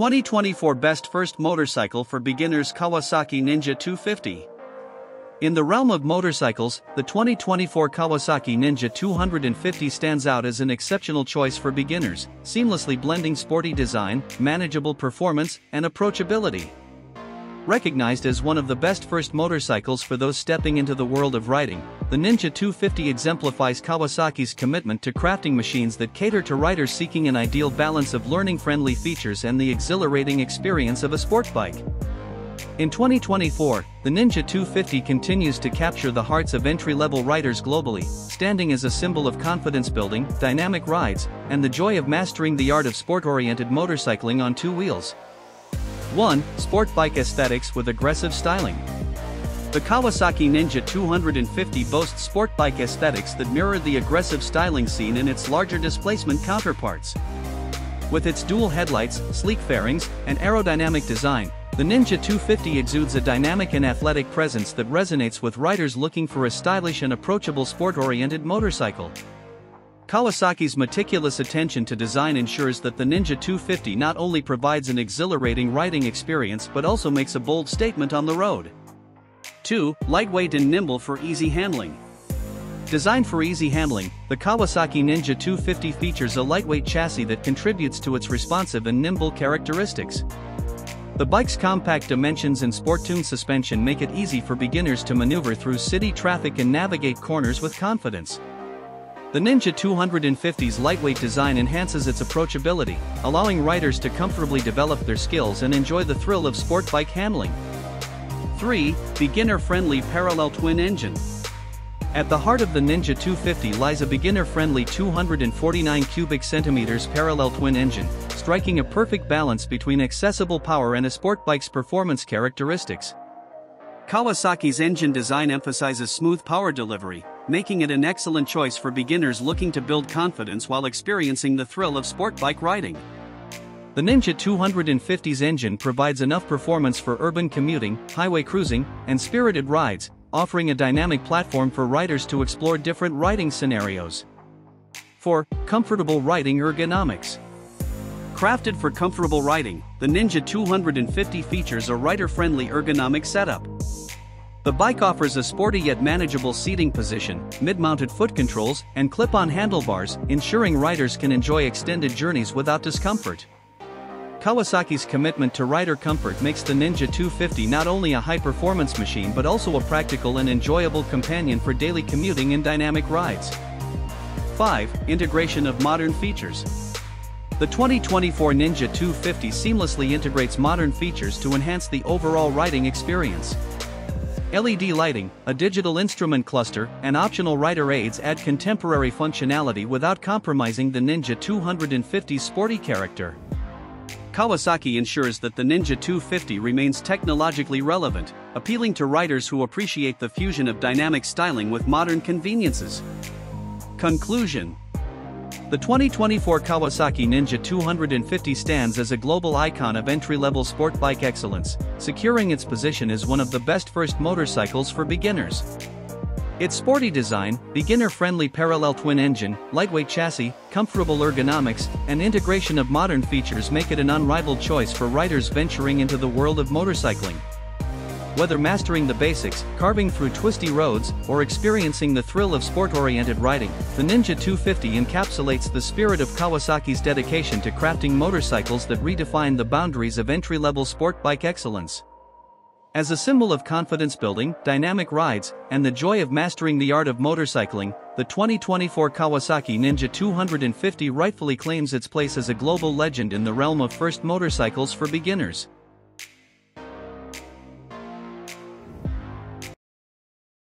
2024 Best First Motorcycle for Beginners Kawasaki Ninja 250. In the realm of motorcycles, the 2024 Kawasaki Ninja 250 stands out as an exceptional choice for beginners, seamlessly blending sporty design, manageable performance, and approachability. Recognized as one of the best first motorcycles for those stepping into the world of riding, the Ninja 250 exemplifies Kawasaki's commitment to crafting machines that cater to riders seeking an ideal balance of learning-friendly features and the exhilarating experience of a sport bike. In 2024, the Ninja 250 continues to capture the hearts of entry-level riders globally, standing as a symbol of confidence building, dynamic rides, and the joy of mastering the art of sport-oriented motorcycling on two wheels. 1. Sport bike aesthetics with aggressive styling. The Kawasaki Ninja 250 boasts sport bike aesthetics that mirror the aggressive styling seen in its larger displacement counterparts. With its dual headlights, sleek fairings, and aerodynamic design, the Ninja 250 exudes a dynamic and athletic presence that resonates with riders looking for a stylish and approachable sport-oriented motorcycle. Kawasaki's meticulous attention to design ensures that the Ninja 250 not only provides an exhilarating riding experience but also makes a bold statement on the road. 2. Lightweight and nimble for easy handling. Designed for easy handling, the Kawasaki Ninja 250 features a lightweight chassis that contributes to its responsive and nimble characteristics. The bike's compact dimensions and sport-tuned suspension make it easy for beginners to maneuver through city traffic and navigate corners with confidence. The Ninja 250's lightweight design enhances its approachability, allowing riders to comfortably develop their skills and enjoy the thrill of sport bike handling. 3. Beginner-friendly parallel twin engine. At the heart of the Ninja 250 lies a beginner-friendly 249 cubic centimeters parallel twin engine, striking a perfect balance between accessible power and a sport bike's performance characteristics. Kawasaki's engine design emphasizes smooth power delivery, making it an excellent choice for beginners looking to build confidence while experiencing the thrill of sport bike riding. The Ninja 250's engine provides enough performance for urban commuting, highway cruising, and spirited rides, offering a dynamic platform for riders to explore different riding scenarios. 4. Comfortable riding ergonomics. Crafted for comfortable riding, the Ninja 250 features a rider-friendly ergonomic setup. The bike offers a sporty yet manageable seating position, mid-mounted foot controls, and clip-on handlebars, ensuring riders can enjoy extended journeys without discomfort. Kawasaki's commitment to rider comfort makes the Ninja 250 not only a high-performance machine but also a practical and enjoyable companion for daily commuting and dynamic rides. 5. Integration of modern features. The 2024 Ninja 250 seamlessly integrates modern features to enhance the overall riding experience. LED lighting, a digital instrument cluster, and optional rider aids add contemporary functionality without compromising the Ninja 250's sporty character. Kawasaki ensures that the Ninja 250 remains technologically relevant, appealing to riders who appreciate the fusion of dynamic styling with modern conveniences. Conclusion. The 2024 Kawasaki Ninja 250 stands as a global icon of entry-level sport bike excellence, securing its position as one of the best first motorcycles for beginners. Its sporty design, beginner-friendly parallel twin engine, lightweight chassis, comfortable ergonomics, and integration of modern features make it an unrivaled choice for riders venturing into the world of motorcycling. Whether mastering the basics, carving through twisty roads, or experiencing the thrill of sport-oriented riding, the Ninja 250 encapsulates the spirit of Kawasaki's dedication to crafting motorcycles that redefine the boundaries of entry-level sport bike excellence. As a symbol of confidence building, dynamic rides, and the joy of mastering the art of motorcycling, the 2024 Kawasaki Ninja 250 rightfully claims its place as a global legend in the realm of first motorcycles for beginners.